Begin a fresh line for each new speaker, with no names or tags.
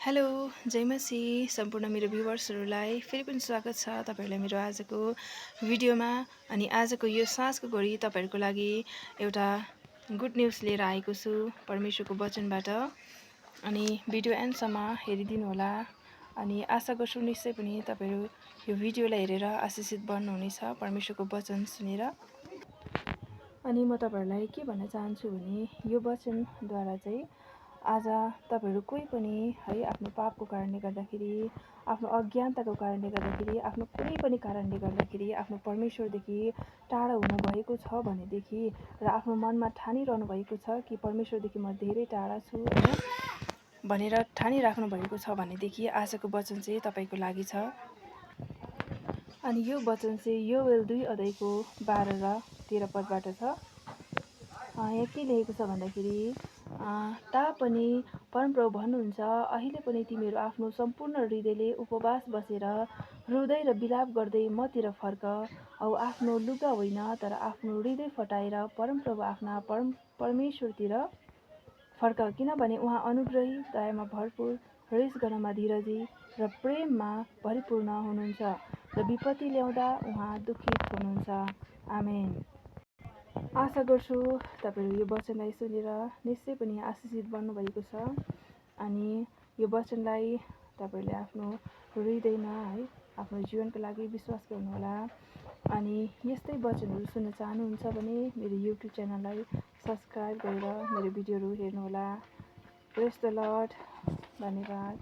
Hello, जय मसी सम्पूर्ण मेरो भ्युवर्सहरूलाई फेरि पनि स्वागत छ तपाईहरुलाई मेरो आजको भिडियोमा। अनि आजको यो साँझको घडी तपाईहरुको लागि एउटा गुड न्युज लिएर आएको छु परमेश्वरको वचनबाट। अनि भिडियो एन्डसम्म हेरिदिनु होला। अनि आशा गर्छु निश्चय पनि तपाईहरु यो भिडियोलाई हेरेर आशिषित बन्नुहुनेछ परमेश्वरको वचन सुनेर। अनि म तपाईहरुलाई के भन्न चाहन्छु भने यो वचनद्वारा चाहिँ आज तपाईहरु कोही पनि है आफ्नो पापको कारणले गर्दाखेरि, आफ्नो अज्ञानताको कारणले गर्दाखेरि, आफ्नो कुनै पनि कारणले गर्दाखेरि आफ्नो परमेश्वरदेखि टाढा हुनु भएको छ भनेदेखि र आफ्नो मनमा ठानिरहनु भएको छ कि परमेश्वरदेखि म धेरै टाढा छु हैन भनेर ठानिराख्नु भएको छ भनेदेखि आजको वचन चाहिँ तपाईको लागि छ। अनि यो वचन चाहिँ योएल 2 अध्यायको 12 र 13 पदबाट छ। यहाँ के लेखेको छ भन्दाखेरि तापनि परमप्रभु भन्नुहुन्छ, अहिले पनि तिमीहरू आफ्नो सम्पूर्ण हृदयले उपवास बसेर रुँदै र बिलाप गर्दै मतिर फर्क औ आफ्नो लुगा होइन तर आफ्नो हृदय फटाएर परमप्रभु आफ्ना परमेश्वरतिर फर्क, किनभने उहाँ अनुग्रही, दयामा भरपूर, रिस गर्नमा धीरजी र प्रेममा भरिपूर्ण हुनुहुन्छ र विपत्ति ल्याउँदा उहाँ दुखित हुनुहुन्छ। आमेन। आशा गर्छु तपाईहरु यो वचनलाई सुनेर निश्चय पनि आशिषित बन्नुभएको छ। अनि यो वचनलाई तपाईहरुले आफ्नो हृदयमा है आफ्नो जीवनको लागि विश्वास गर्नुहोला। अनि यस्तै वचनहरु सुन्न चाहनुहुन्छ भने मेरो युट्युब च्यानललाई सब्स्क्राइब गरेर मेरो भिडियोहरु हेर्नुहोला। प्रेज द लर्ड। धन्यवाद।